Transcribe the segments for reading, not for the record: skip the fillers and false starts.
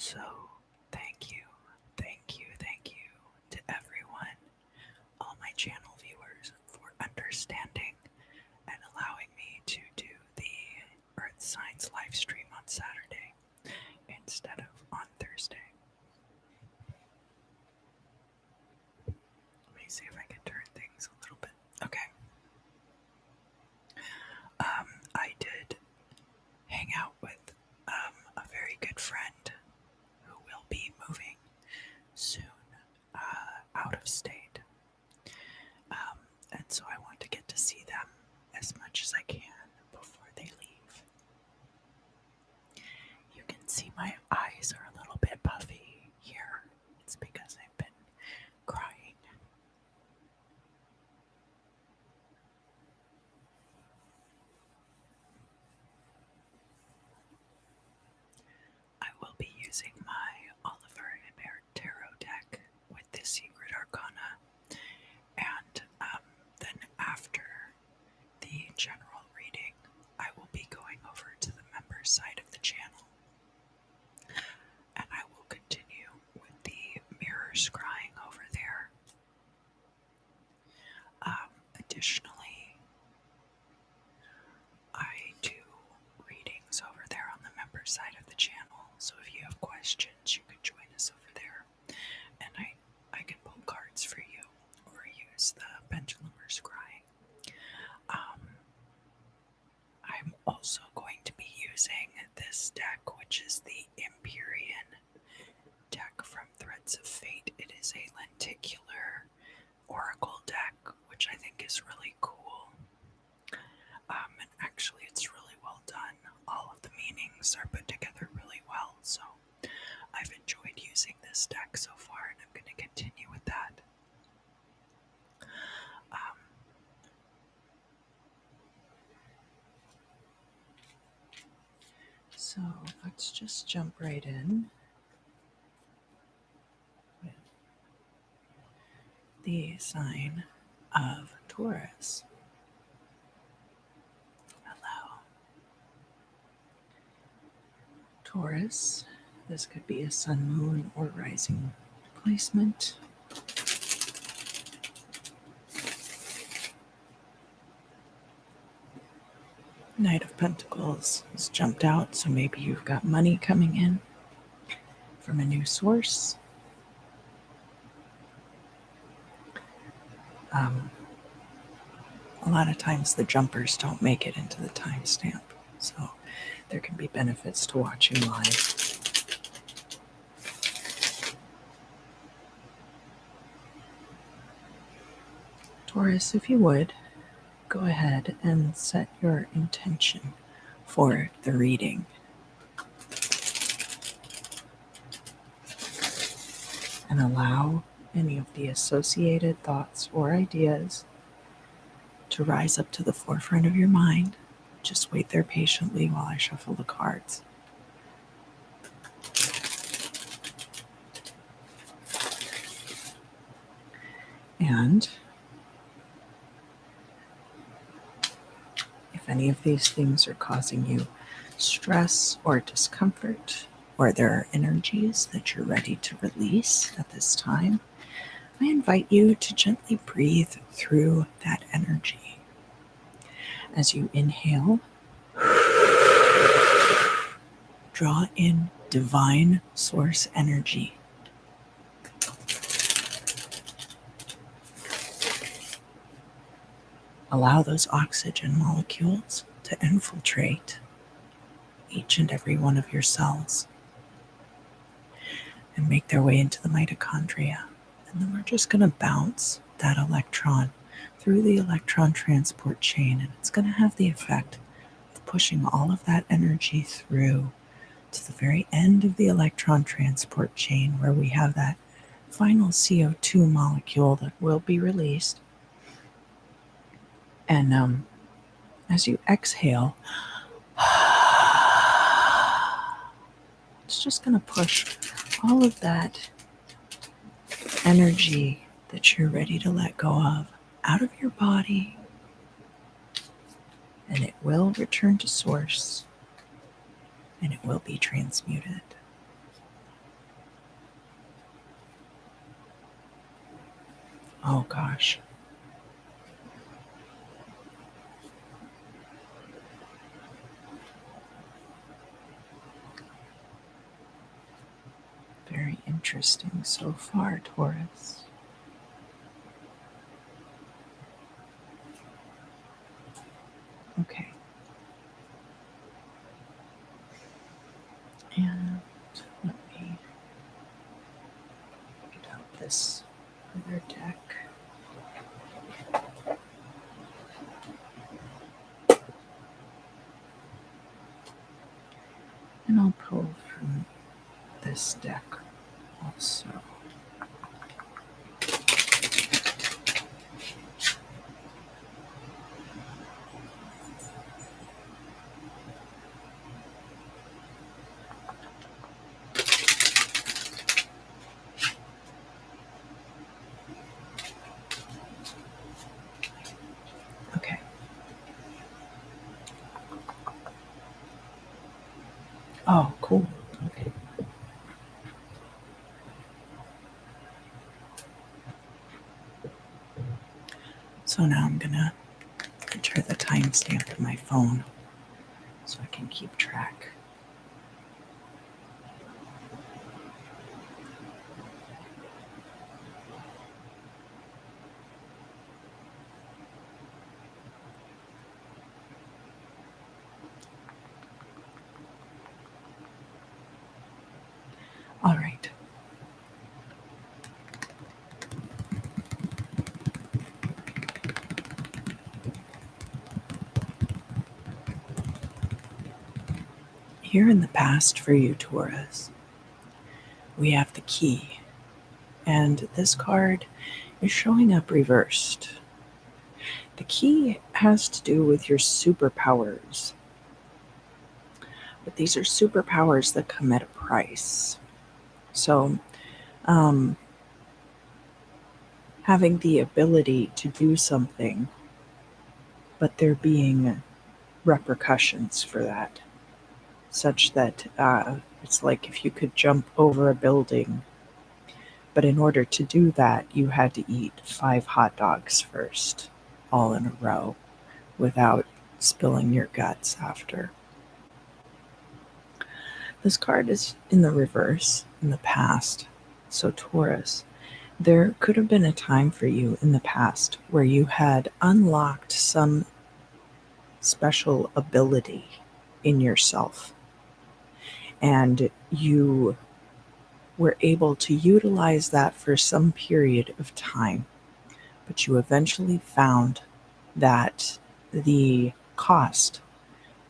So, thank you to everyone, all my channel viewers, for understanding and allowing me to do the Earth Signs live stream on Saturday instead of on Thursday. Let me see if I can turn things a little bit. Okay. I did hang out with a very good friend who will be moving soon out of state. And so I want to get to see them as much as I can before they leave. You can see my eyes are a little bit puffy here. It's because I've been crying. I will be using my Oliver Tarot deck with the Secret Arcana, and then after the general reading, I will be going over to the members side of the channel, and I will continue with the mirror scrying over there. Additionally, I do readings over there on the member side of the channel, so if you have questions, you can join us over there, and I can pull cards for you or use the pendulum or scrying. I'm also going to be using this deck, which is the Empyrean deck from Threads of Fate. It is a lenticular oracle deck, which I think is really cool. And actually it's really well done. All of the meanings are put together really well, so I've enjoyed using this deck so far, and I'm going to continue with that. So let's just jump right in with the sign of Taurus. Hello. Taurus, this could be a sun, moon, or rising placement. Knight of Pentacles has jumped out, so maybe you've got money coming in from a new source. A lot of times the jumpers don't make it into the timestamp, so there can be benefits to watching live. Taurus, if you would, go ahead and set your intention for the reading. And allow any of the associated thoughts or ideas to rise up to the forefront of your mind. Just wait there patiently while I shuffle the cards. And if any of these things are causing you stress or discomfort, or there are energies that you're ready to release at this time, I invite you to gently breathe through that energy. As you inhale, draw in divine source energy. Allow those oxygen molecules to infiltrate each and every one of your cells and make their way into the mitochondria. And then we're just going to bounce that electron through the electron transport chain, and it's going to have the effect of pushing all of that energy through to the very end of the electron transport chain, where we have that final CO2 molecule that will be released. And as you exhale, it's just going to push all of that energy that you're ready to let go of out of your body, and it will return to source, and it will be transmuted. Oh gosh. Very interesting so far, Taurus. Okay. And let me get out this other deck. And I'll pull from this deck also. Okay. Oh, cool. Okay. So now I'm gonna enter the timestamp in my phone so I can keep track. All right. Here in the past for you, Taurus, we have the key. And this card is showing up reversed. The key has to do with your superpowers. But these are superpowers that come at a price. So, having the ability to do something, but there being repercussions for that, such that it's like if you could jump over a building, but in order to do that, you had to eat 5 hot dogs first, all in a row, without spilling your guts after. This card is in the reverse, in the past. So, Taurus, there could have been a time for you in the past where you had unlocked some special ability in yourself, and you were able to utilize that for some period of time, but you eventually found that the cost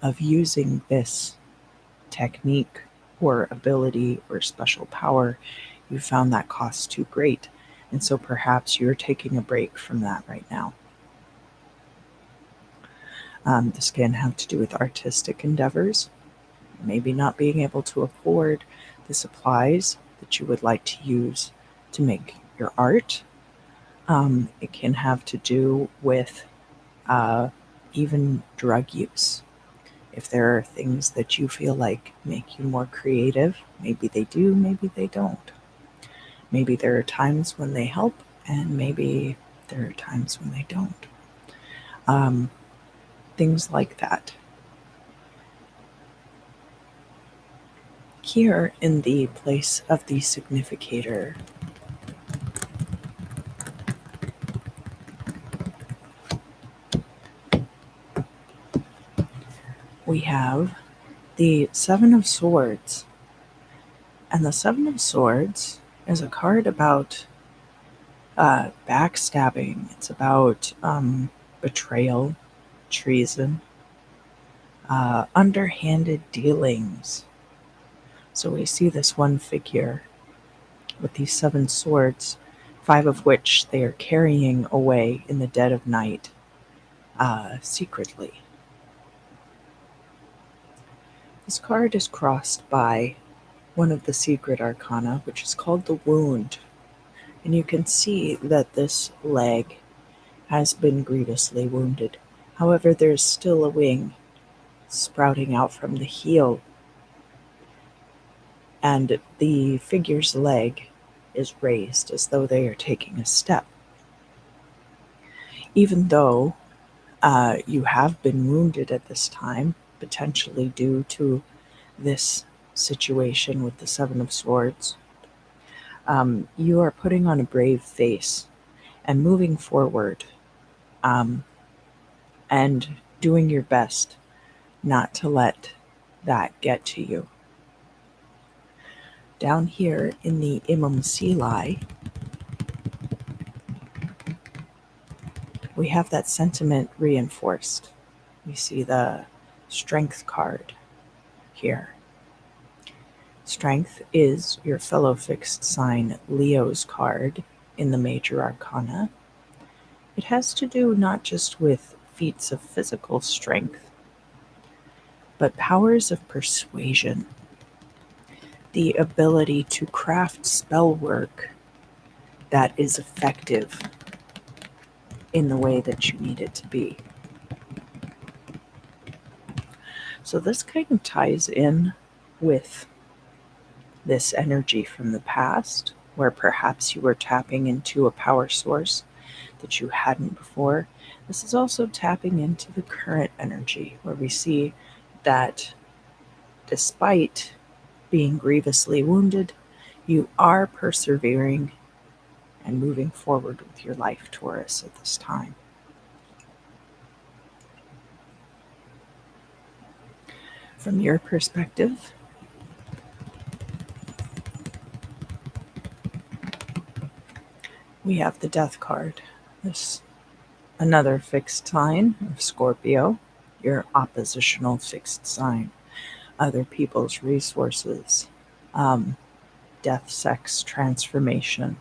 of using this technique or ability or special power, you found that cost too great. And so perhaps you're taking a break from that right now. This can have to do with artistic endeavors, maybe not being able to afford the supplies that you would like to use to make your art. It can have to do with even drug use. If there are things that you feel like make you more creative, maybe they do, maybe they don't. Maybe there are times when they help, and maybe there are times when they don't. Things like that. Here in the place of the significator, we have the Seven of Swords. And the Seven of Swords is a card about backstabbing. It's about betrayal, treason, underhanded dealings. So we see this one figure with these 7 swords, 5 of which they are carrying away in the dead of night, secretly. This card is crossed by one of the secret arcana, which is called the Wound. And you can see that this leg has been grievously wounded. However, there's still a wing sprouting out from the heel, and the figure's leg is raised as though they are taking a step. Even though you have been wounded at this time, potentially due to this situation with the Seven of Swords, you are putting on a brave face and moving forward, and doing your best not to let that get to you. Down here in the Imam Silai, we have that sentiment reinforced. We see the Strength card here. Strength is your fellow fixed sign Leo's card in the major arcana. It has to do not just with feats of physical strength, but powers of persuasion, the ability to craft spell work that is effective in the way that you need it to be. So this kind of ties in with this energy from the past, where perhaps you were tapping into a power source that you hadn't before. This is also tapping into the current energy, where we see that despite being grievously wounded, you are persevering and moving forward with your life, Taurus, at this time. From your perspective, we have the Death card. This another fixed sign of Scorpio, your oppositional fixed sign, other people's resources, death, sex, transformation.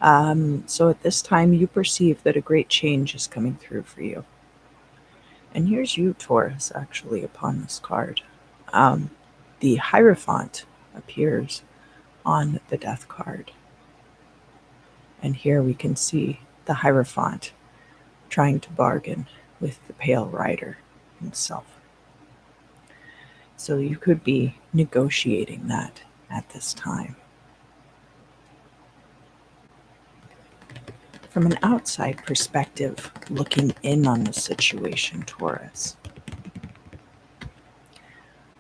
So at this time, you perceive that a great change is coming through for you. And here's you, Taurus, actually, upon this card. The Hierophant appears on the Death card. And here we can see the Hierophant trying to bargain with the Pale Rider himself. So you could be negotiating that at this time. From an outside perspective, looking in on the situation, Taurus,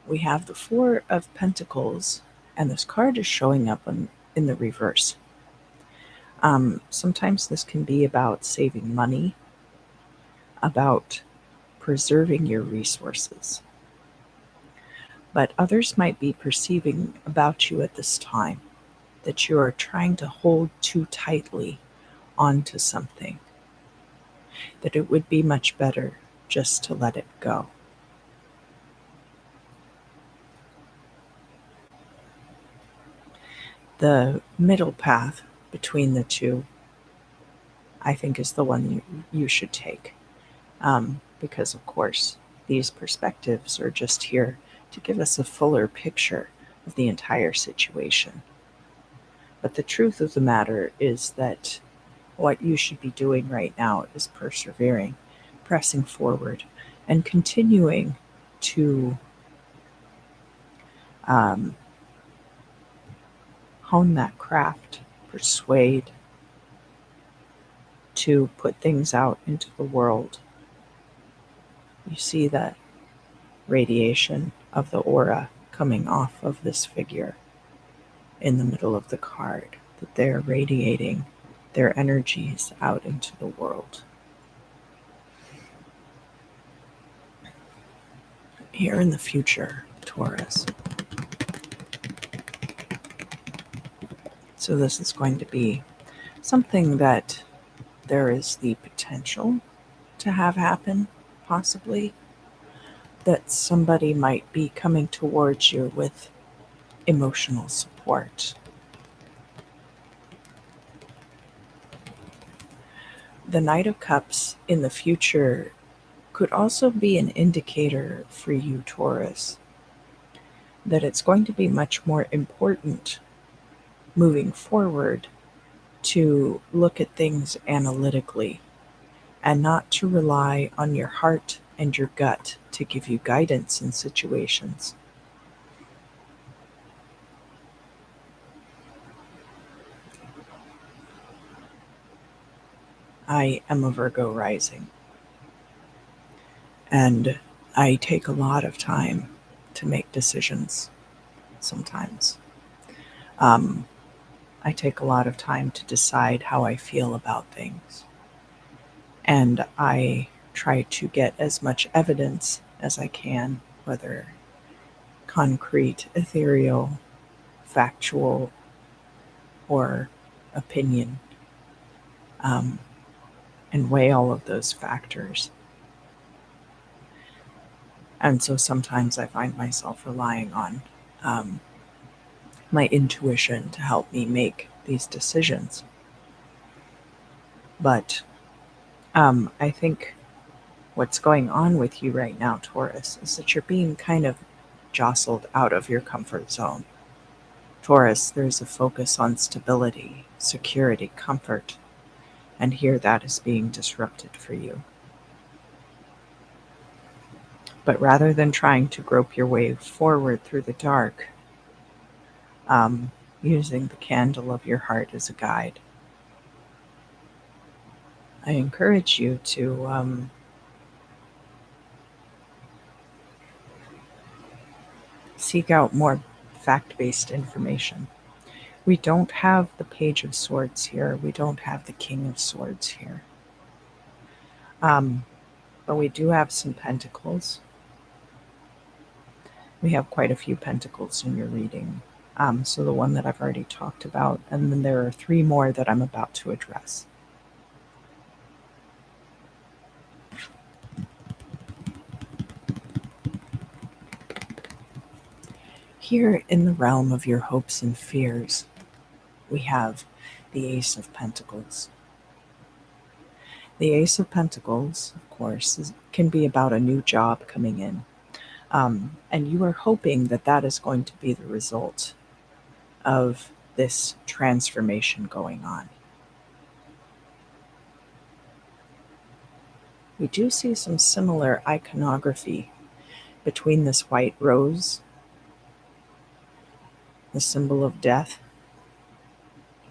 we have the Four of Pentacles, and this card is showing up in the reverse. Sometimes this can be about saving money, about preserving your resources. But others might be perceiving about you at this time that you are trying to hold too tightly onto something, that it would be much better just to let it go. The middle path between the two, I think, is the one you should take. Because, of course, these perspectives are just here to give us a fuller picture of the entire situation. But the truth of the matter is that what you should be doing right now is persevering, pressing forward, and continuing to hone that craft, persuade, to put things out into the world. You see that radiation of the aura coming off of this figure in the middle of the card, that they're radiating their energies out into the world. Here in the future, Taurus. So this is going to be something that there is the potential to have happen, possibly, that somebody might be coming towards you with emotional support. The Knight of Cups in the future could also be an indicator for you, Taurus, that it's going to be much more important moving forward to look at things analytically and not to rely on your heart and your gut to give you guidance in situations. I am a Virgo rising, and I take a lot of time to make decisions sometimes. I take a lot of time to decide how I feel about things. And I try to get as much evidence as I can, whether concrete, ethereal, factual, or opinion, um, and weigh all of those factors. And so sometimes I find myself relying on my intuition to help me make these decisions. But I think what's going on with you right now, Taurus, is that you're being kind of jostled out of your comfort zone. Taurus, there's a focus on stability, security, comfort, and here that is being disrupted for you. But rather than trying to grope your way forward through the dark, using the candle of your heart as a guide, I encourage you to seek out more fact-based information. We don't have the Page of Swords here. We don't have the King of Swords here. But we do have some pentacles. We have quite a few pentacles in your reading. So the one that I've already talked about, and then there are 3 more that I'm about to address. Here in the realm of your hopes and fears, we have the Ace of Pentacles. The Ace of Pentacles, of course, can be about a new job coming in. And you are hoping that that is going to be the result of this transformation going on. We do see some similar iconography between this white rose, the symbol of death,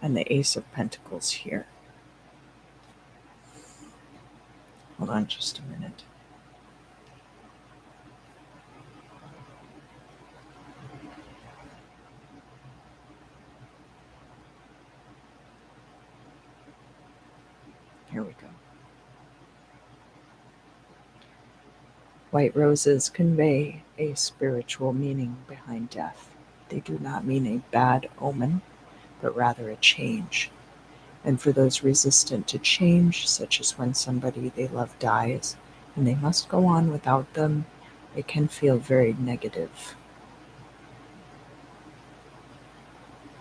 and the Ace of Pentacles here. Hold on just a minute. Here we go. White roses convey a spiritual meaning behind death. They do not mean a bad omen, but rather a change. And for those resistant to change, such as when somebody they love dies and they must go on without them, it can feel very negative.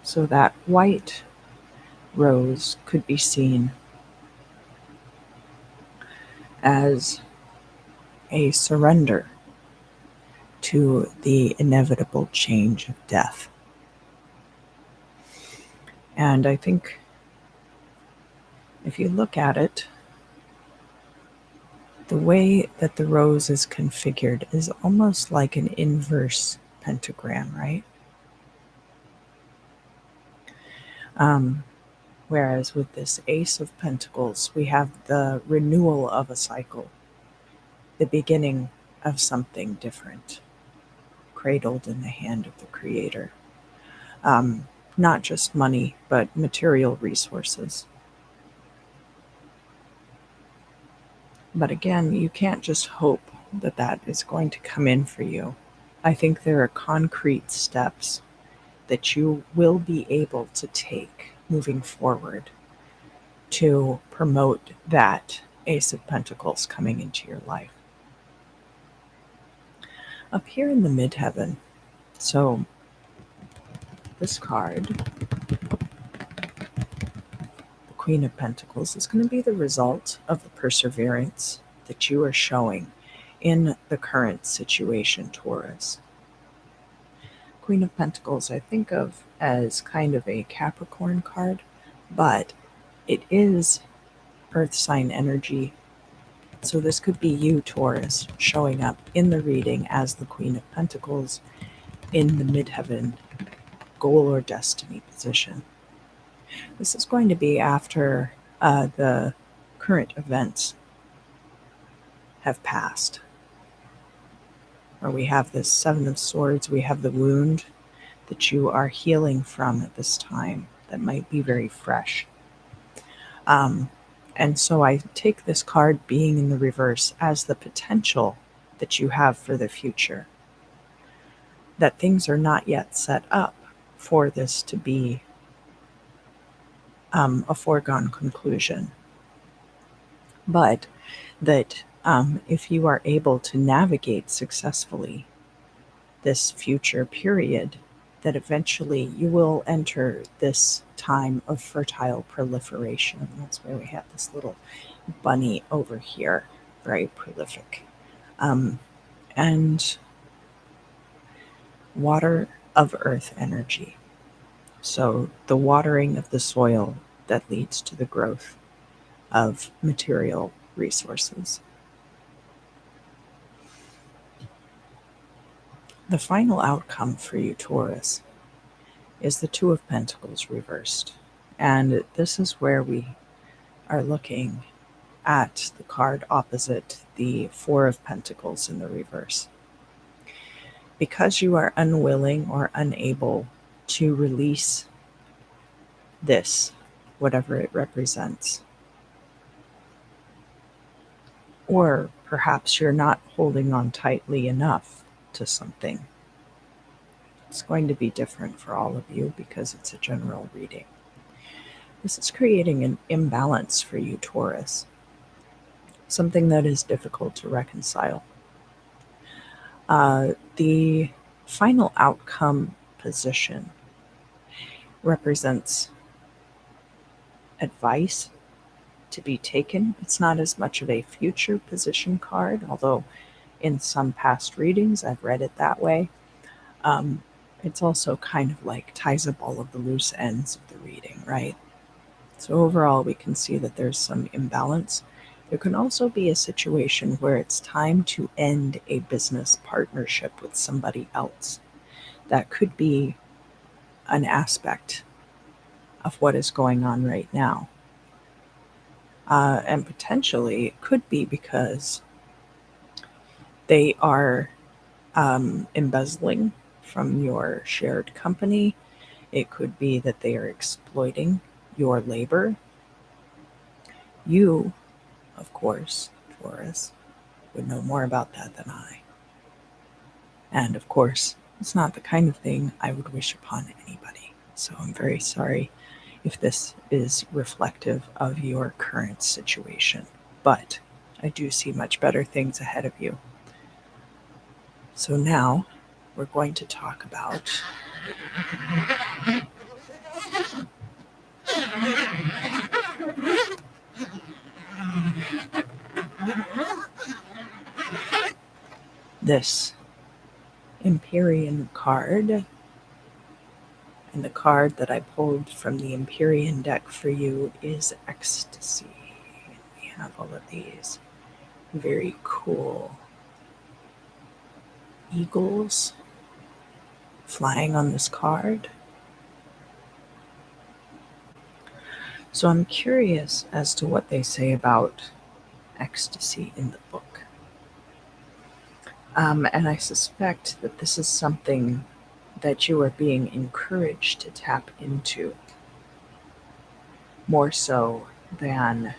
So that white rose could be seen as a surrender to the inevitable change of death. And I think if you look at it, the way that the rose is configured is almost like an inverse pentagram, right? Whereas with this Ace of Pentacles, we have the renewal of a cycle, the beginning of something different, cradled in the hand of the Creator. Not just money, but material resources. But again, you can't just hope that that is going to come in for you. I think there are concrete steps that you will be able to take moving forward to promote that Ace of Pentacles coming into your life. Up here in the midheaven, so this card, the Queen of Pentacles, is going to be the result of the perseverance that you are showing in the current situation, Taurus. Queen of Pentacles I think of as kind of a Capricorn card, but it is earth sign energy. So this could be you, Taurus, showing up in the reading as the Queen of Pentacles in the midheaven goal or destiny position. This is going to be after the current events have passed. Or we have this Seven of Swords, we have the wound that you are healing from at this time that might be very fresh. And so I take this card being in the reverse as the potential that you have for the future. That things are not yet set up for this to be a foregone conclusion. But that if you are able to navigate successfully this future period, that eventually you will enter this time of fertile proliferation. That's why we have this little bunny over here, very prolific. And water of earth energy. So the watering of the soil that leads to the growth of material resources. The final outcome for you, Taurus, is the Two of Pentacles reversed. And this is where we are looking at the card opposite the Four of Pentacles in the reverse. Because you are unwilling or unable to release this, whatever it represents, or perhaps you're not holding on tightly enough to something. It's going to be different for all of you because it's a general reading. This is creating an imbalance for you, Taurus. Something that is difficult to reconcile. The final outcome position represents advice to be taken. It's not as much of a future position card, although in some past readings I've read it that way. It's also kind of like ties up all of the loose ends of the reading, right? So overall, we can see that there's some imbalance. There can also be a situation where it's time to end a business partnership with somebody else. That could be an aspect of what is going on right now. And potentially it could be because they are embezzling from your shared company. It could be that they are exploiting your labor. You, of course, Taurus, would know more about that than I. And of course, it's not the kind of thing I would wish upon anybody. So I'm very sorry if this is reflective of your current situation. But I do see much better things ahead of you. So now we're going to talk about this Empyrean card. And the card that I pulled from the Empyrean deck for you is Ecstasy. We have all of these very cool eagles flying on this card. So I'm curious as to what they say about ecstasy in the book. And I suspect that this is something that you are being encouraged to tap into more so than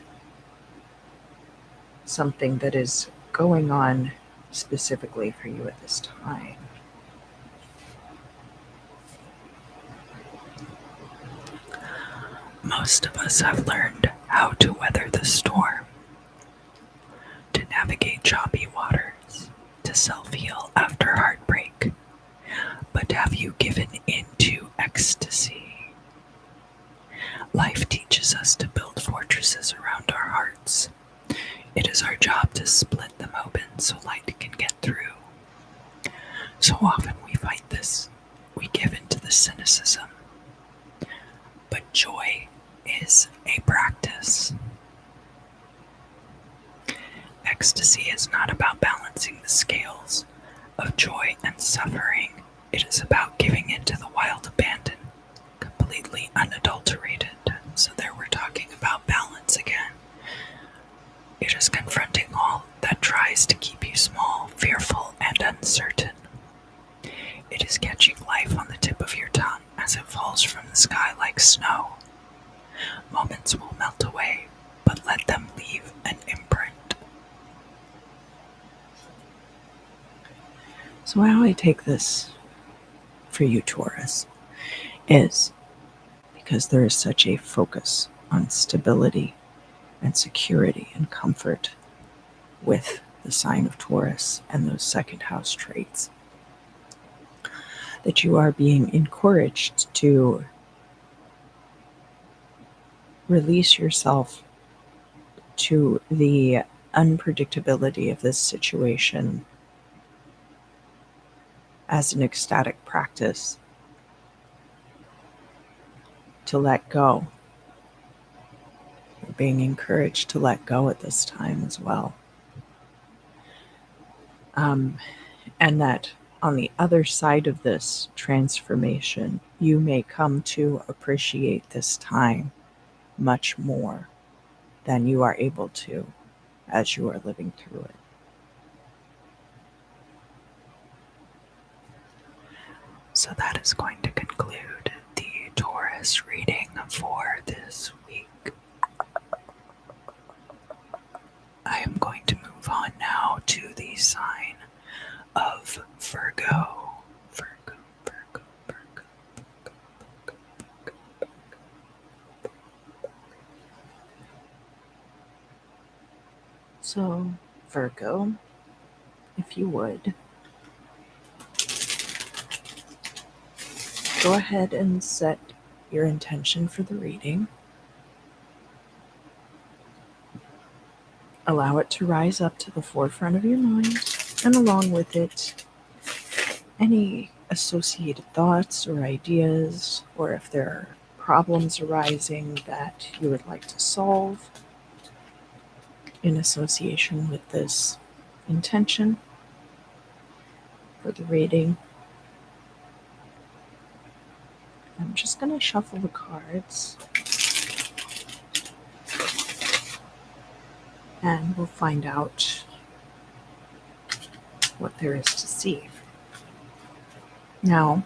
something that is going on specifically for you at this time. Most of us have learned how to weather the storm, to navigate choppy waters, to self-heal after heartbreak. But have you given into ecstasy? Life teaches us to build fortresses around our hearts. It is our job to split them open so light can get through. So often we fight this. We give into the cynicism. But joy is a practice. Ecstasy is not about balancing the scales of joy and suffering. It is about giving into the wild abandon, completely unadulterated. So there we're talking about balance again. snow. Moments will melt away, but let them leave an imprint. So how I take this for you, Taurus, is because there is such a focus on stability and security and comfort with the sign of Taurus and those second house traits, that you are being encouraged to release yourself to the unpredictability of this situation as an ecstatic practice, to let go. You're being encouraged to let go at this time as well. And that on the other side of this transformation, you may come to appreciate this time much more than you are able to as you are living through it. So that is going to conclude the Taurus reading for this week. I am going to move on now to the sign of Virgo. So, Virgo, if you would, go ahead and set your intention for the reading. Allow it to rise up to the forefront of your mind, and along with it, any associated thoughts or ideas, or if there are problems arising that you would like to solve in association with this intention for the reading. I'm just going to shuffle the cards, and we'll find out what there is to see. Now,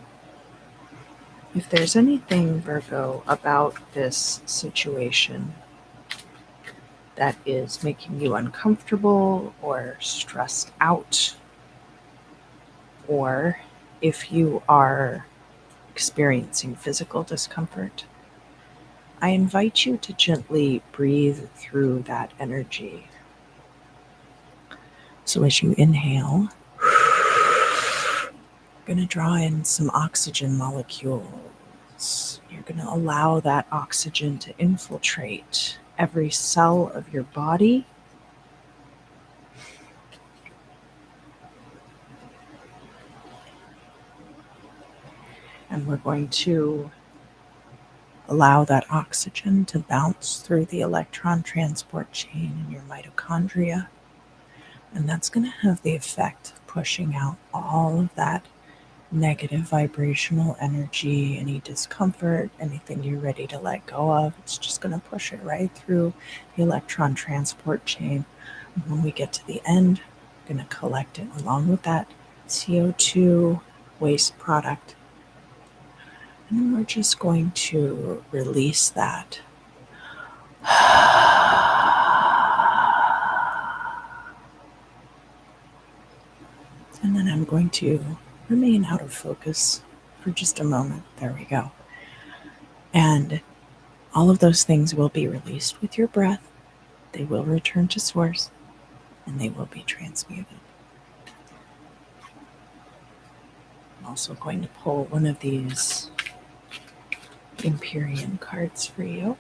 if there's anything, Virgo, about this situation that is making you uncomfortable or stressed out, or if you are experiencing physical discomfort, I invite you to gently breathe through that energy. So as you inhale, you're going to draw in some oxygen molecules. You're going to allow that oxygen to infiltrate every cell of your body. And we're going to allow that oxygen to bounce through the electron transport chain in your mitochondria. And that's going to have the effect of pushing out all of that negative vibrational energy, any discomfort, anything you're ready to let go of. It's just going to push it right through the electron transport chain. And when we get to the end, we're going to collect it along with that CO2 waste product. And then we're just going to release that. And then I'm going to remain out of focus for just a moment. There we go. And all of those things will be released with your breath. They will return to source, and they will be transmuted. I'm also going to pull one of these Empyrean cards for you,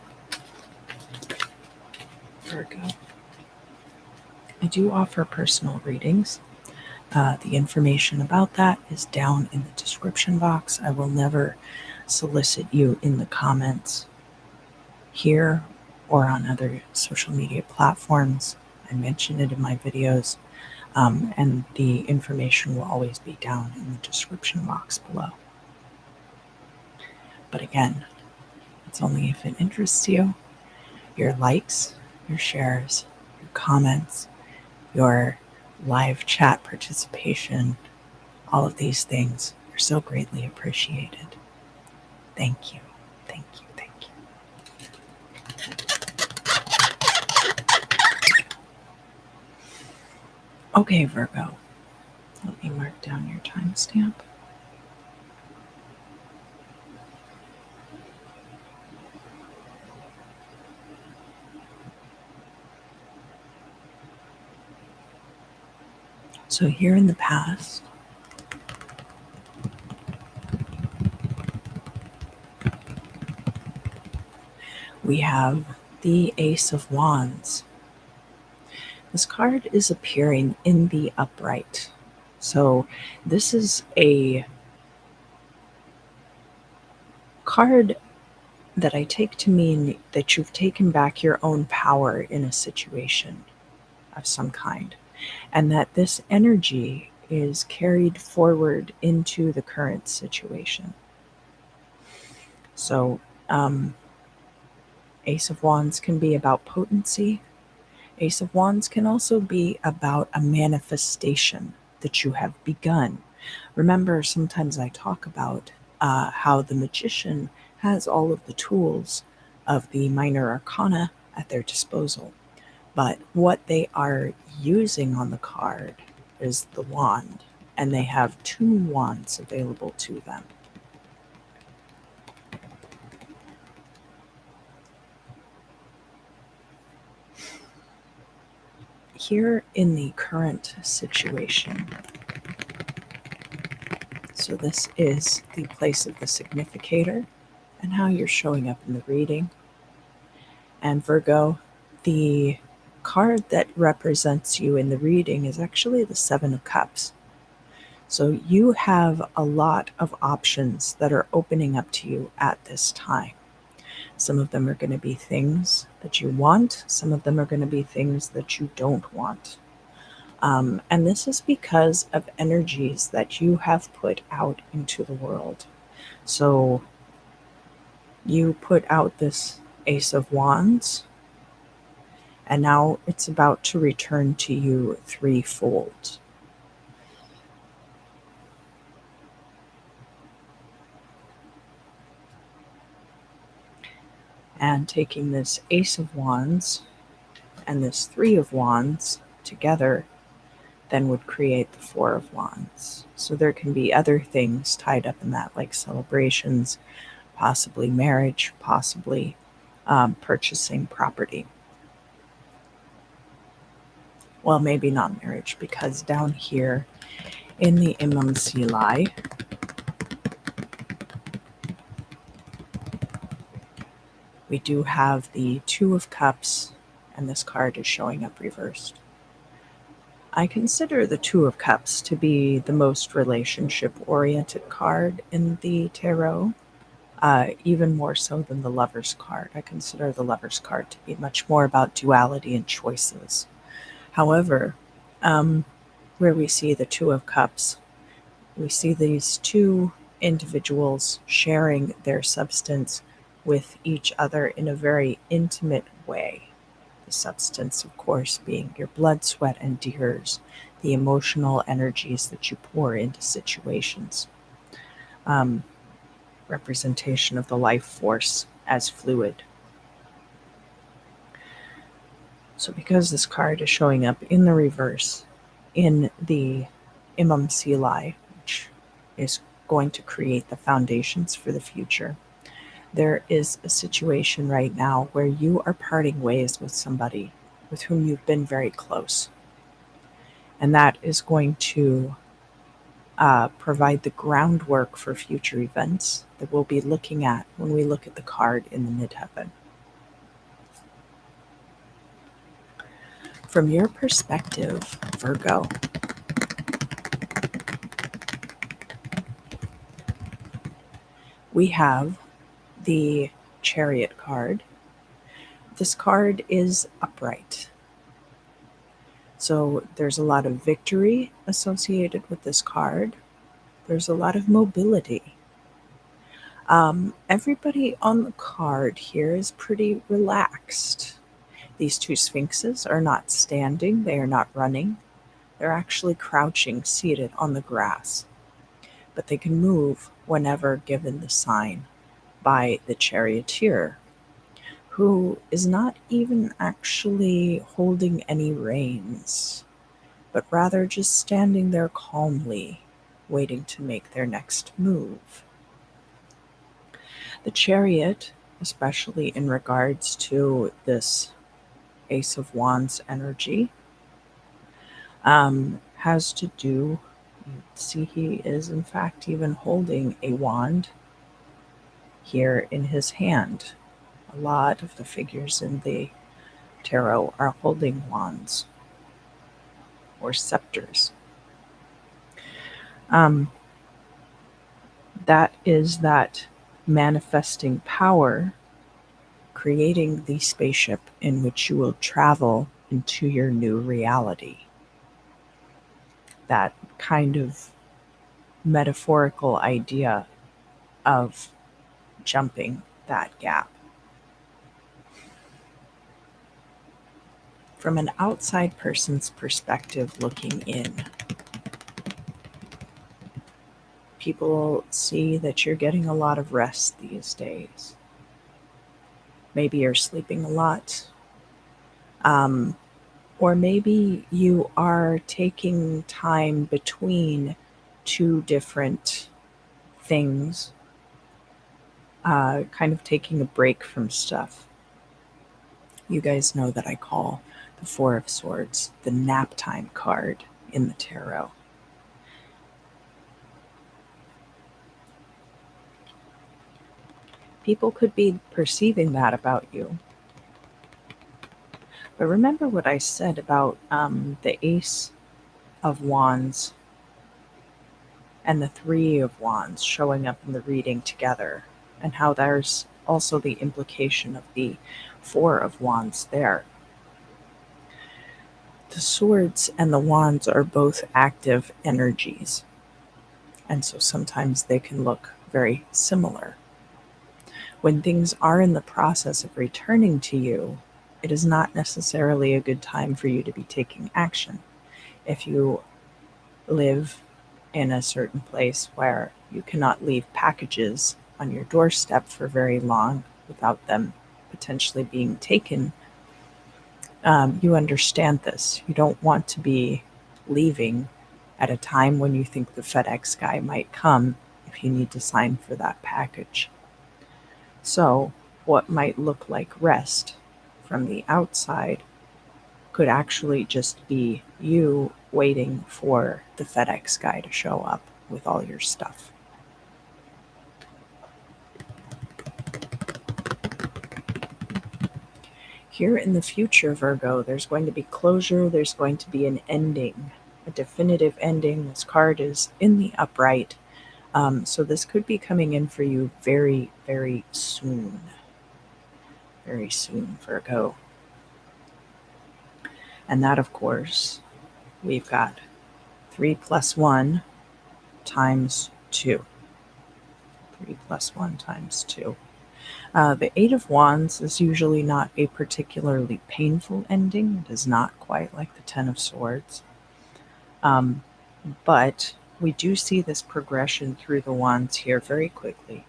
Virgo. I do offer personal readings. The information about that is down in the description box. I will never solicit you in the comments here or on other social media platforms. I mention it in my videos, and the information will always be down in the description box below. But again, it's only if it interests you. Your likes, your shares, your comments, your live chat participation, all of these things are so greatly appreciated. Thank you. Thank you. Thank you. Okay, Virgo, let me mark down your timestamp. So here in the past, we have the Ace of Wands. This card is appearing in the upright. So this is a card that I take to mean that you've taken back your own power in a situation of some kind, and that this energy is carried forward into the current situation. So, Ace of Wands can be about potency. Ace of Wands can also be about a manifestation that you have begun. Remember, sometimes I talk about how the magician has all of the tools of the minor arcana at their disposal, but what they are using on the card is the wand, and they have 2 wands available to them. Here in the current situation, so this is the place of the significator and how you're showing up in the reading. And Virgo, the card that represents you in the reading is actually the Seven of Cups. So you have a lot of options that are opening up to you at this time. Some of them are going to be things that you want. Some of them are going to be things that you don't want. And this is because of energies that you have put out into the world. So you put out this Ace of Wands, and now it's about to return to you threefold. And taking this Ace of Wands and this Three of Wands together then would create the Four of Wands. So there can be other things tied up in that, like celebrations, possibly marriage, possibly purchasing property. Well, maybe not marriage, because down here in the EF, we do have the Two of Cups, and this card is showing up reversed. I consider the Two of Cups to be the most relationship-oriented card in the tarot, even more so than the Lover's card. I consider the Lover's card to be much more about duality and choices. However, where we see the Two of Cups, we see these two individuals sharing their substance with each other in a very intimate way. The substance, of course, being your blood, sweat, and tears, the emotional energies that you pour into situations. Representation of the life force as fluid. So because this card is showing up in the reverse in the EF, which is going to create the foundations for the future, there is a situation right now where you are parting ways with somebody with whom you've been very close. And that is going to provide the groundwork for future events that we'll be looking at when we look at the card in the midheaven. From your perspective, Virgo, we have the Chariot card. This card is upright. So there's a lot of victory associated with this card. There's a lot of mobility. Everybody on the card here is pretty relaxed. These two sphinxes are not standing, they are not running. They're actually crouching, seated on the grass. But they can move whenever given the sign by the charioteer, who is not even actually holding any reins. but rather just standing there calmly, waiting to make their next move. The Chariot, especially in regards to this Ace of Wands energy, has to do, you see, he is in fact even holding a wand here in his hand. A lot of the figures in the tarot are holding wands or scepters. That is that manifesting power, creating the spaceship in which you will travel into your new reality. That kind of metaphorical idea of jumping that gap. From an outside person's perspective looking in, people see that you're getting a lot of rest these days. Maybe you're sleeping a lot. Or maybe you are taking time between two different things, kind of taking a break from stuff. You guys know that I call the Four of Swords the nap time card in the tarot. People could be perceiving that about you. But remember what I said about the Ace of Wands and the Three of Wands showing up in the reading together, and how there's also the implication of the Four of Wands there. The swords and the wands are both active energies, and so sometimes they can look very similar. When things are in the process of returning to you, it is not necessarily a good time for you to be taking action. If you live in a certain place where you cannot leave packages on your doorstep for very long without them potentially being taken, you understand this. You don't want to be leaving at a time when you think the FedEx guy might come if you need to sign for that package. So, what might look like rest from the outside could actually just be you waiting for the FedEx guy to show up with all your stuff. Here in the future, Virgo, there's going to be closure, there's going to be an ending, a definitive ending. This card is in the upright, so this could be coming in for you very, very soon. Very soon, Virgo. And that, of course, we've got 3 plus 1 times 2. 3 plus 1 times 2. The Eight of Wands is usually not a particularly painful ending. It is not quite like the Ten of Swords. But we do see this progression through the wands here very quickly.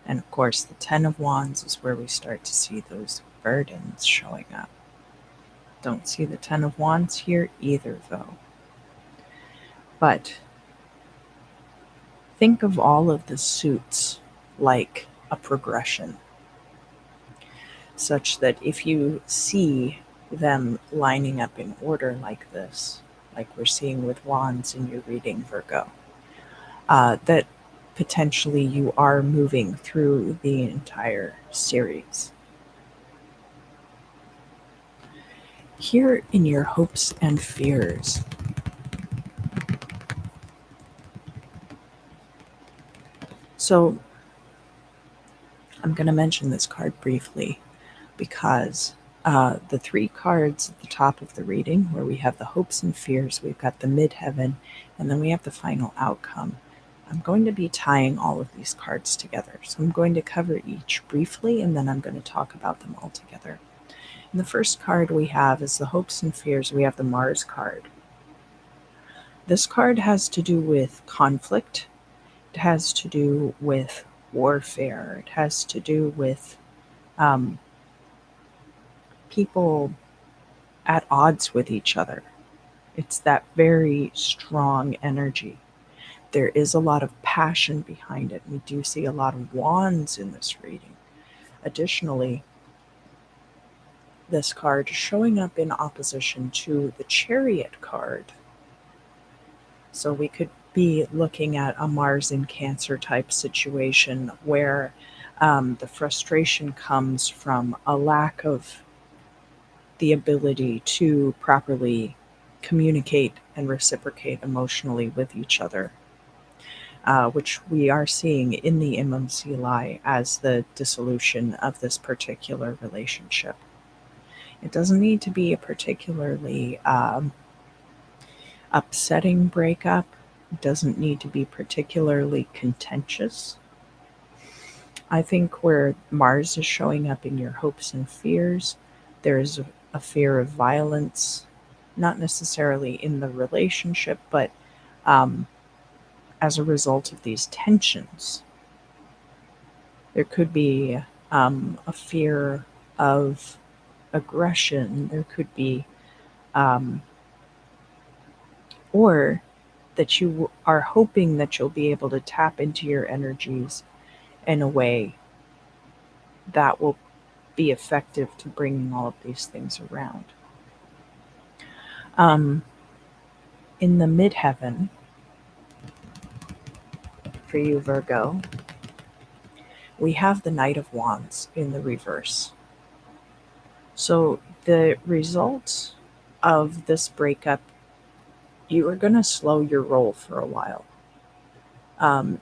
And of course, the Ten of Wands is where we start to see those burdens showing up. Don't see the Ten of Wands here either, though. But think of all of the suits like a progression, such that if you see them lining up in order like this, like we're seeing with wands in your reading, Virgo, that potentially you are moving through the entire series. Here in your hopes and fears, so I'm going to mention this card briefly because the 3 cards at the top of the reading, where we have the hopes and fears, we've got the midheaven, and then we have the final outcome. I'm going to be tying all of these cards together. So I'm going to cover each briefly, and then I'm going to talk about them all together. And the first card we have is the hopes and fears. We have the Mars card. This card has to do with conflict. It has to do with warfare. It has to do with people at odds with each other. It's that very strong energy. There is a lot of passion behind it. We do see a lot of wands in this reading. Additionally, this card is showing up in opposition to the Chariot card. So we could be looking at a Mars in Cancer type situation where the frustration comes from a lack of the ability to properly communicate and reciprocate emotionally with each other, which we are seeing in the MMCLI as the dissolution of this particular relationship. It doesn't need to be a particularly upsetting breakup. It doesn't need to be particularly contentious. I think where Mars is showing up in your hopes and fears, there's a fear of violence, not necessarily in the relationship, but as a result of these tensions. There could be a fear of aggression. There could be, or that you are hoping that you'll be able to tap into your energies in a way that will be effective to bringing all of these things around. In the midheaven, for you, Virgo, we have the Knight of Wands in the reverse. So the result of this breakup, you are going to slow your roll for a while.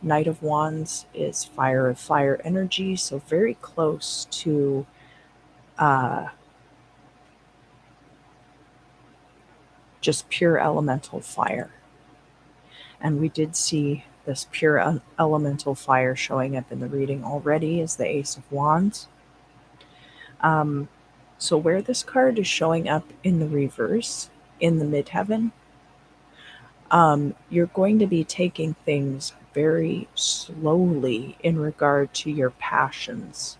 Knight of Wands is fire of fire energy, so very close to just pure elemental fire. And we did see this pure elemental fire showing up in the reading already as the Ace of Wands. So where this card is showing up in the reverse, in the midheaven, you're going to be taking things very slowly in regard to your passions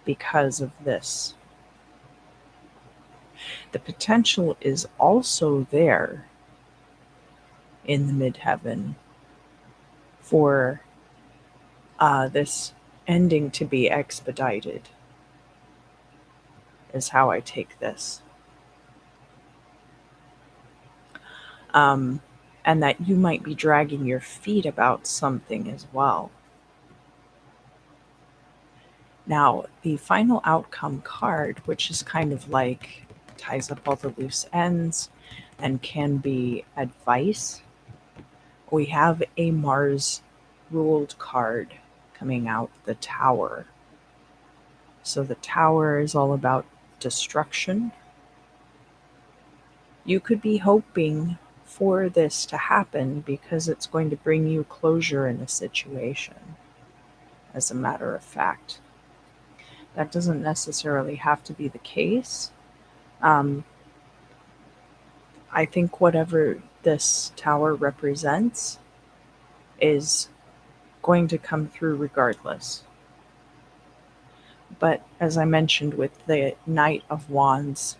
because of this. The potential is also there in the midheaven for this ending to be expedited, is how I take this. And that you might be dragging your feet about something as well. Now, the final outcome card, which is kind of like ties up all the loose ends and can be advice, we have a Mars ruled card coming out, the Tower. So the Tower is all about destruction. You could be hoping for this to happen because it's going to bring you closure in a situation, as a matter of fact. That doesn't necessarily have to be the case. I think whatever this Tower represents is going to come through regardless. But as I mentioned with the Knight of Wands,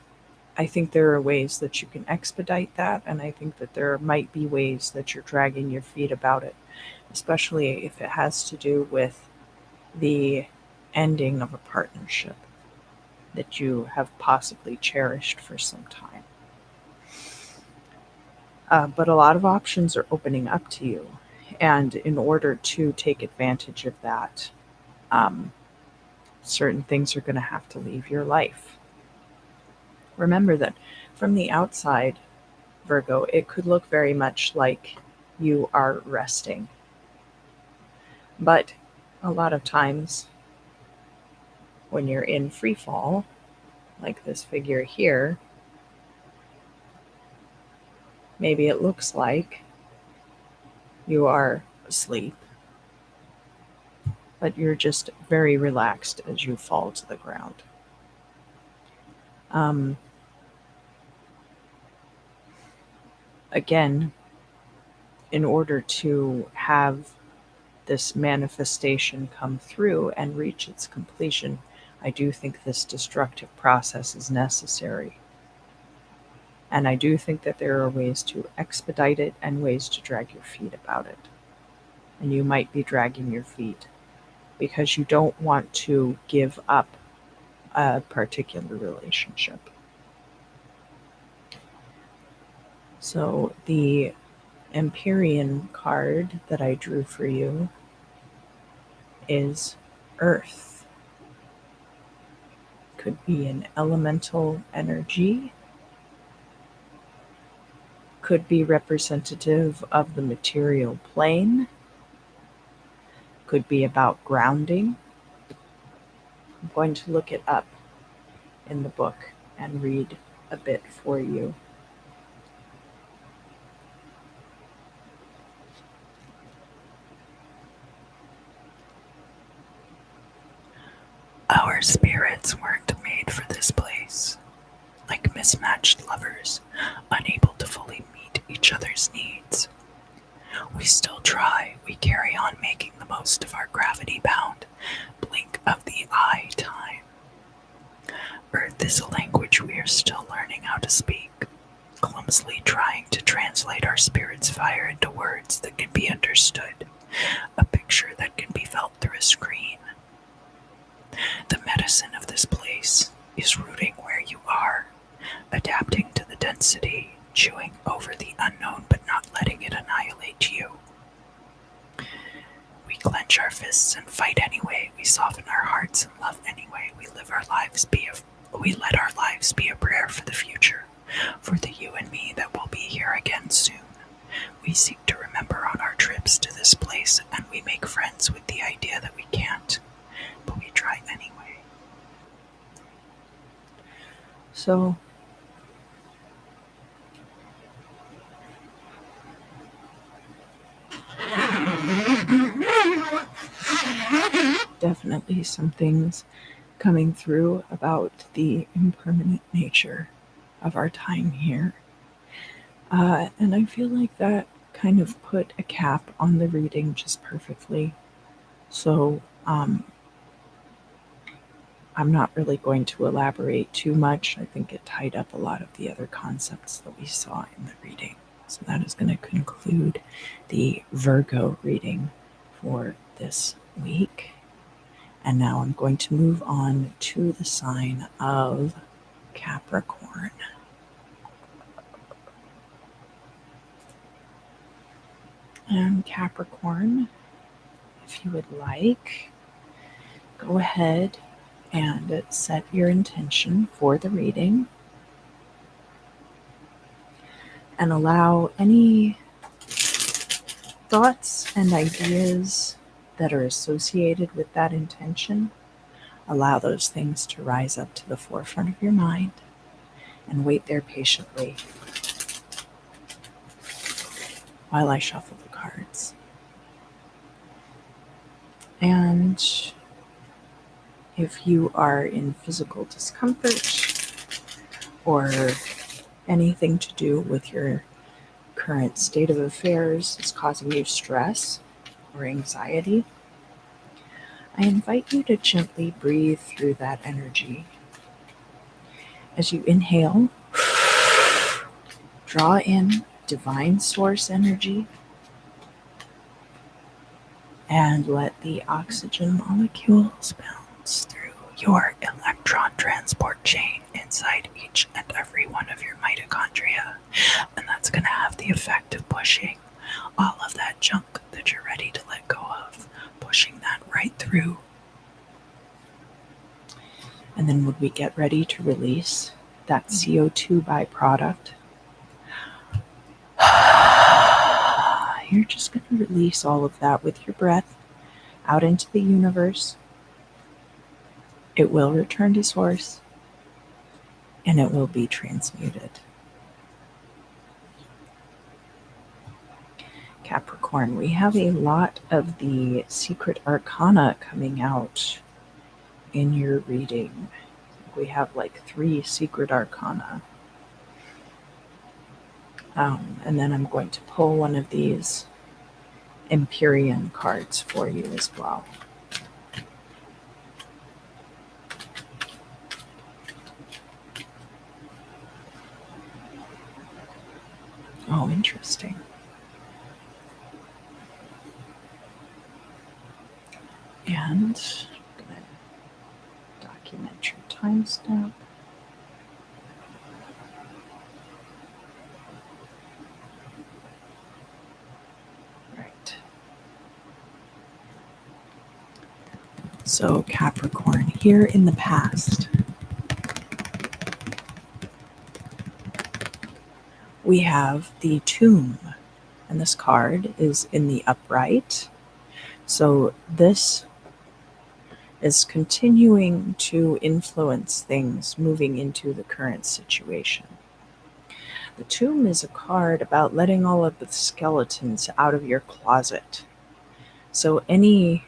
I think there are ways that you can expedite that, and I think that there might be ways that you're dragging your feet about it, especially if it has to do with the ending of a partnership that you have possibly cherished for some time. But a lot of options are opening up to you, and in order to take advantage of that, certain things are going to have to leave your life. Remember that from the outside, Virgo, it could look very much like you are resting. But a lot of times when you're in free fall, like this figure here, maybe it looks like you are asleep, but you're just very relaxed as you fall to the ground. Again, in order to have this manifestation come through and reach its completion, I do think this destructive process is necessary. And I do think that there are ways to expedite it and ways to drag your feet about it. And you might be dragging your feet because you don't want to give up a particular relationship. So the Empyrean card that I drew for you is Earth. Could be an elemental energy, could be representative of the material plane, could be about grounding. I'm going to look it up in the book and read a bit for you. Our spirits weren't made for this place. Like mismatched lovers, unable to fully meet each other's needs. We still try, we carry on making the most of our gravity-bound blink of the eye time. Earth is a language we are still learning how to speak, clumsily trying to translate our spirit's fire into words that can be understood, a picture that can be felt through a screen. The medicine of this place is rooting where you are, adapting to the density, chewing over the unknown but not letting it annihilate you. We clench our fists and fight anyway. We soften our hearts and love anyway. We let our lives be a prayer for the future, for the you and me that will be here again soon. We seek to remember on our trips to this place, and we make friends with the idea that we can't, but we try anyway. So, definitely some things coming through about the impermanent nature of our time here. And I feel like that kind of put a cap on the reading just perfectly. So I'm not really going to elaborate too much. I think it tied up a lot of the other concepts that we saw in the reading. So that is going to conclude the Virgo reading for this week. And now I'm going to move on to the sign of Capricorn. And Capricorn, if you would like, go ahead and set your intention for the reading and allow any thoughts and ideas that are associated with that intention. Allow those things to rise up to the forefront of your mind and wait there patiently while I shuffle the cards. And if you are in physical discomfort or anything to do with your current state of affairs is causing you stress or anxiety, I invite you to gently breathe through that energy. As you inhale, draw in divine source energy and let the oxygen molecules bounce through your electron transport chain inside each and every one of your mitochondria. And that's going to have the effect of pushing all of that junk that you're ready to let go of, pushing that right through. And then when we get ready to release that CO2 byproduct, you're just going to release all of that with your breath out into the universe. It will return to source and it will be transmuted. Capricorn, we have a lot of the secret arcana coming out in your reading. We have like 3 secret arcana. And then I'm going to pull one of these Empyrean cards for you as well. Oh, interesting. And I'm going to document your timestamp. Right. So, Capricorn, here in the past, we have the tomb, and this card is in the upright. So, this is continuing to influence things moving into the current situation. The tomb is a card about letting all of the skeletons out of your closet. So, any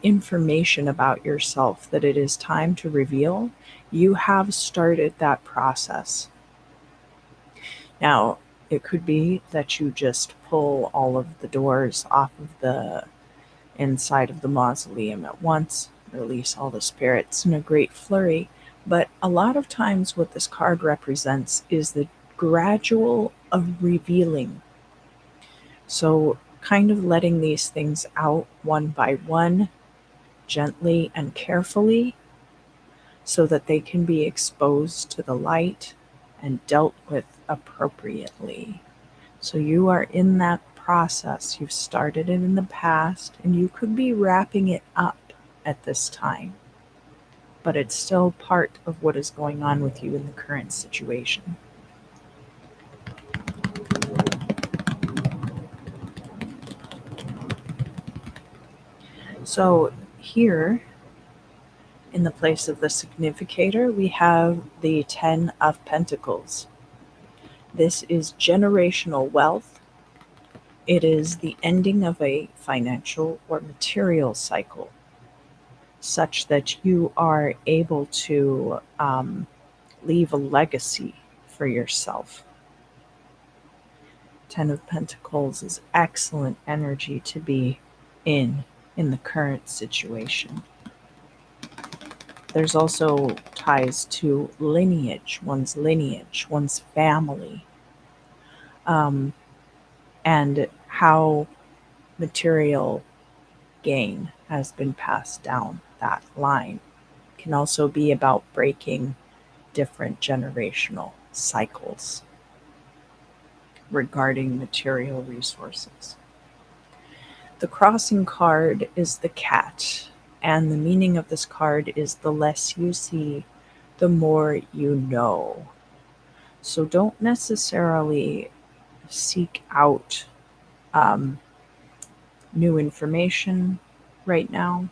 information about yourself that it is time to reveal, you have started that process. Now, it could be that you just pull all of the doors off of the inside of the mausoleum at once, release all the spirits in a great flurry. But a lot of times, what this card represents is the gradual of revealing. So, kind of letting these things out one by one, gently and carefully, so that they can be exposed to the light and dealt with appropriately. So you are in that process. You've started it in the past, and you could be wrapping it up at this time, but it's still part of what is going on with you in the current situation. So here, in the place of the significator, we have the 10 of Pentacles. This is generational wealth. It is the ending of a financial or material cycle, such that you are able to leave a legacy for yourself. 10 of Pentacles is excellent energy to be in the current situation. There's also ties to lineage, one's family, and how material gain has been passed down that line. It can also be about breaking different generational cycles regarding material resources. The crossing card is the cat, and the meaning of this card is the less you see, the more you know. So don't necessarily seek out new information right now.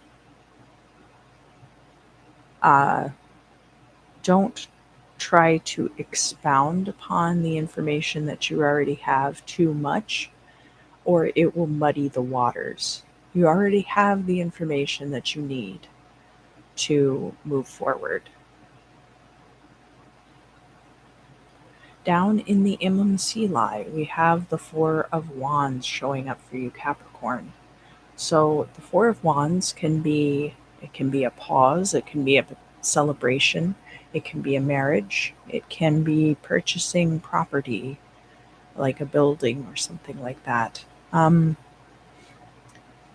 Don't try to expound upon the information that you already have too much, or it will muddy the waters. You already have the information that you need to move forward. Down in the Imam Silai, we have the Four of Wands showing up for you, Capricorn. So the Four of Wands can be a pause, it can be a celebration, it can be a marriage, it can be purchasing property like a building or something like that.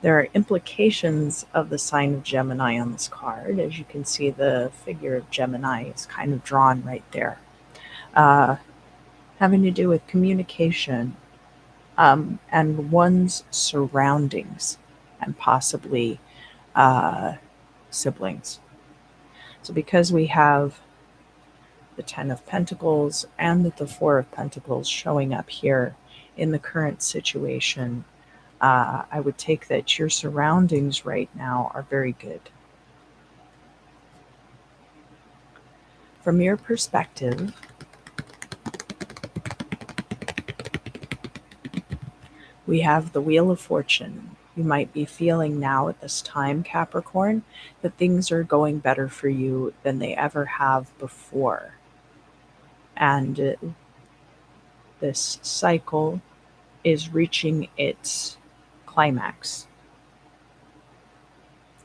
There are implications of the sign of Gemini on this card. As you can see, the figure of Gemini is kind of drawn right there. Having to do with communication and one's surroundings and possibly siblings. So because we have the 10 of Pentacles and the 4 of Pentacles showing up here in the current situation, I would take that your surroundings right now are very good. From your perspective, we have the Wheel of Fortune. You might be feeling now at this time, Capricorn, that things are going better for you than they ever have before. And this cycle is reaching its climax.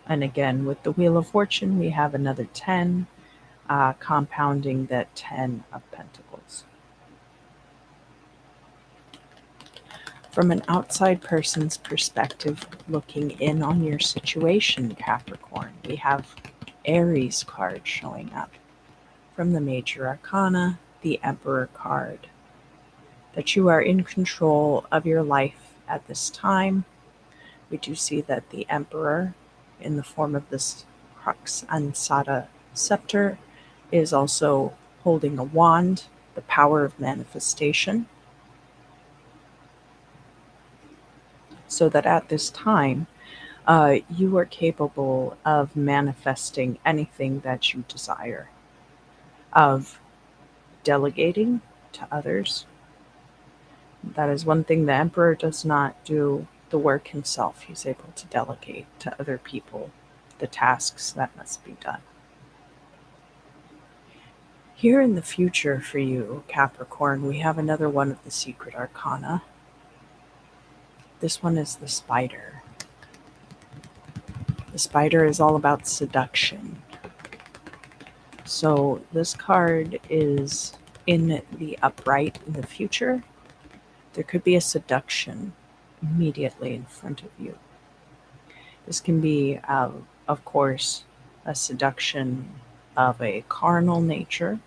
And again, with the Wheel of Fortune, we have another 10, compounding that 10 of Pentacles. From an outside person's perspective, looking in on your situation, Capricorn, we have Aries card showing up. From the major arcana, the Emperor card. That you are in control of your life at this time. We do see that the Emperor, in the form of this crux ansata scepter, is also holding a wand, the power of manifestation. So that at this time, you are capable of manifesting anything that you desire, of delegating to others. That is one thing the Emperor does not do the work himself. He's able to delegate to other people the tasks that must be done. Here in the future for you, Capricorn, we have another one of the secret arcana. This one is the Spider. The Spider is all about seduction. So this card is in the upright in the future. There could be a seduction immediately in front of you. This can be, of course, a seduction of a carnal nature,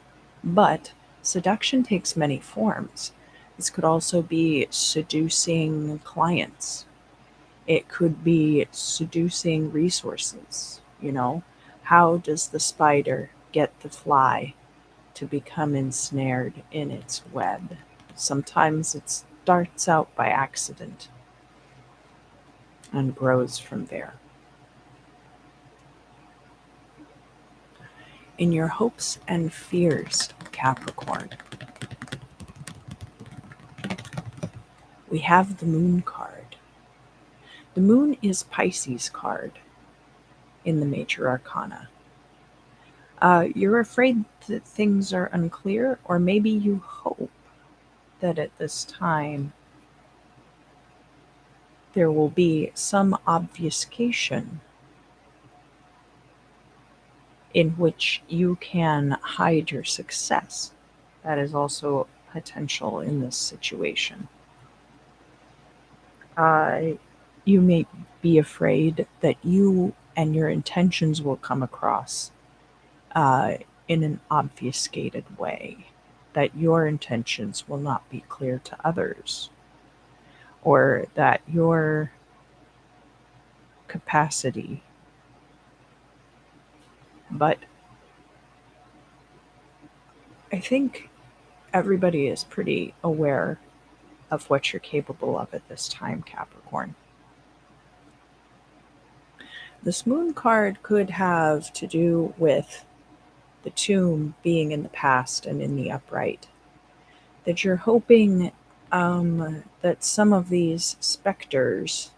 but seduction takes many forms. This could also be seducing clients. It could be seducing resources. How does the spider get the fly to become ensnared in its web? Sometimes it starts out by accident and grows from there. In your hopes and fears, Capricorn, we have the Moon card. The Moon is Pisces card in the major arcana. You're afraid that things are unclear, or maybe you hope that at this time there will be some obfuscation in which you can hide your success. That is also potential in this situation. You may be afraid that you and your intentions will come across in an obfuscated way, that your intentions will not be clear to others, or that your capacity. But I think everybody is pretty aware of what you're capable of at this time, Capricorn. This Moon card could have to do with the tomb being in the past and in the upright. That you're hoping that some of these specters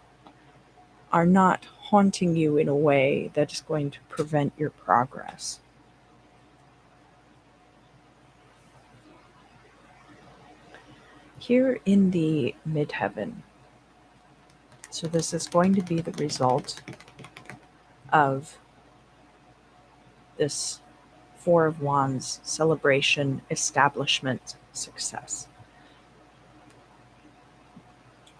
are not haunting you in a way that is going to prevent your progress. Here in the midheaven, so this is going to be the result of this Four of Wands celebration, establishment, success.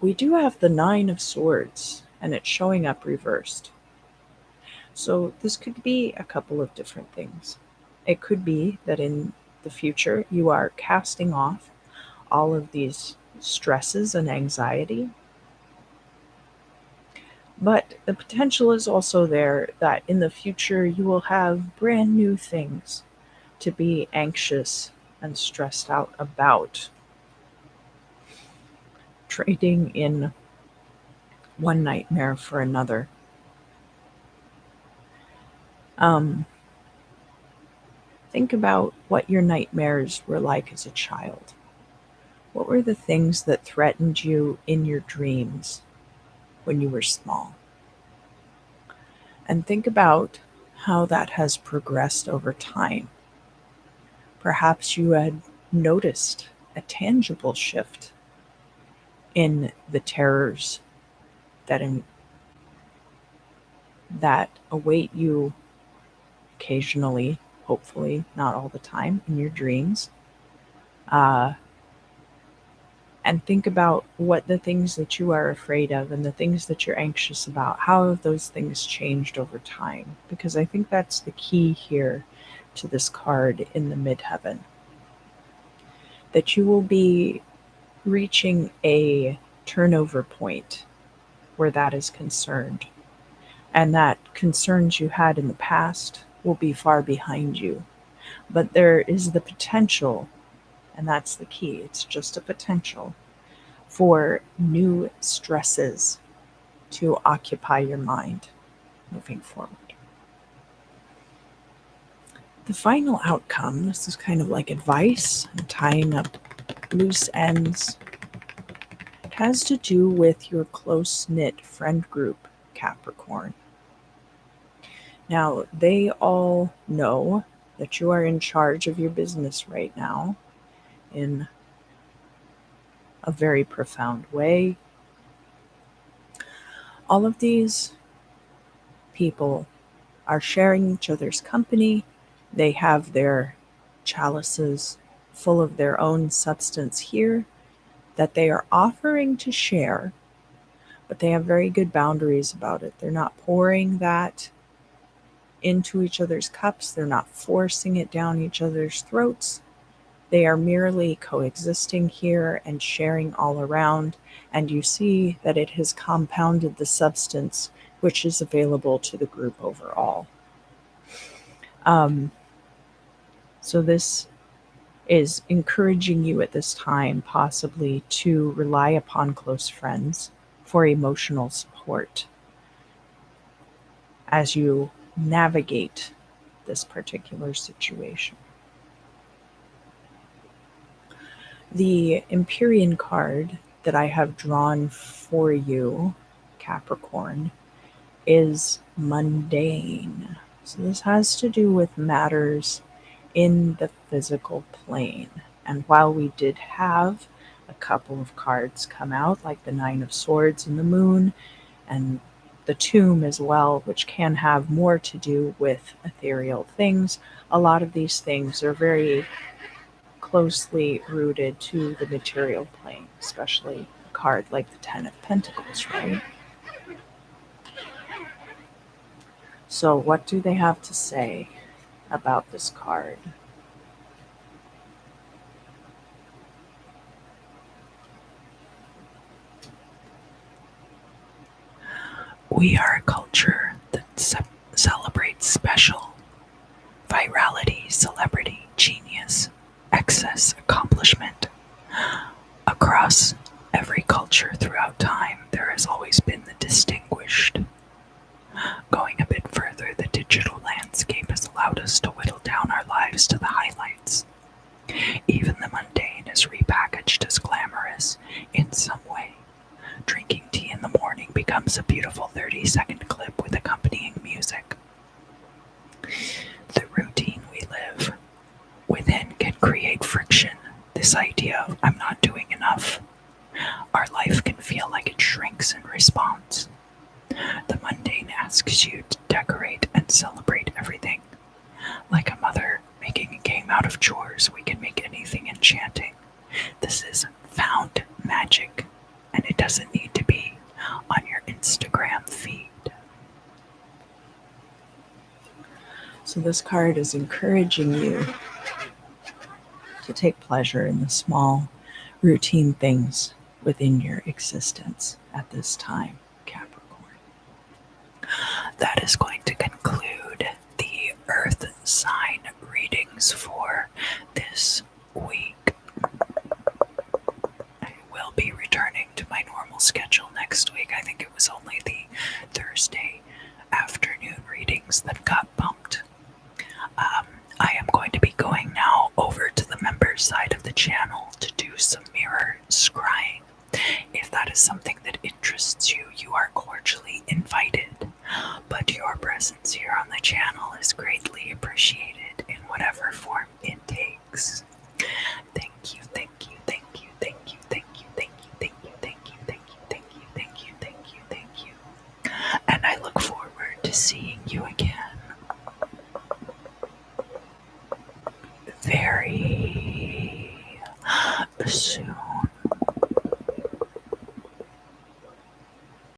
We do have the Nine of Swords, and it's showing up reversed. So this could be a couple of different things. It could be that in the future you are casting off all of these stresses and anxiety. But the potential is also there that in the future you will have brand new things to be anxious and stressed out about. Trading in one nightmare for another. Think about what your nightmares were like as a child. What were the things that threatened you in your dreams when you were small? And think about how that has progressed over time. Perhaps you had noticed a tangible shift in the terrors that await you occasionally, hopefully not all the time, in your dreams. and think about what the things that you are afraid of and the things that you're anxious about, how have those things changed over time? Because I think that's the key here to this card in the midheaven. That you will be reaching a turnover point where that is concerned. And that concerns you had in the past will be far behind you. But there is the potential, and that's the key, it's just a potential, for new stresses to occupy your mind moving forward. The final outcome, this is kind of like advice and tying up loose ends. It has to do with your close-knit friend group, Capricorn. Now, they all know that you are in charge of your business right now in a very profound way. All of these people are sharing each other's company. They have their chalices full of their own substance here that they are offering to share, but they have very good boundaries about it. They're not pouring that into each other's cups. They're not forcing it down each other's throats. They are merely coexisting here and sharing all around, and you see that it has compounded the substance which is available to the group overall. So this is encouraging you at this time possibly to rely upon close friends for emotional support as you navigate this particular situation. The Empyrean card that I have drawn for you, Capricorn, is mundane. So this has to do with matters in the physical plane. And while we did have a couple of cards come out, like the Nine of Swords and the Moon, and the Tomb as well, which can have more to do with ethereal things, a lot of these things are very closely rooted to the material plane, especially a card like the Ten of Pentacles, right? So what do they have to say about this card? We are a culture that celebrates special, virality, celebrity, genius, excess, accomplishment. Across every culture throughout time, there has always been the distinguished. Going a bit further, the digital landscape has allowed us to whittle down our lives to the highlights. Even the mundane is repackaged as glamorous in some way. Drinking tea in the morning becomes a beautiful 30-second clip with accompanying music. The routine we live within can create friction. This idea of I'm not doing enough. Our life can feel like it shrinks in response. The mundane asks you to decorate and celebrate everything. Like a mother making a game out of chores, we can make anything enchanting. This is found magic, and it doesn't need to be on your Instagram feed. So this card is encouraging you to take pleasure in the small, routine things within your existence at this time, Capricorn. That is going to conclude the Earth sign readings for this week. I will be returning to my normal schedule next week. I think it was only the Thursday afternoon readings that got bumped. I am going to be going now over to the members side of the channel to do some mirror scrying. If that is something that interests you, you are cordially invited. But your presence here on the channel is greatly appreciated in whatever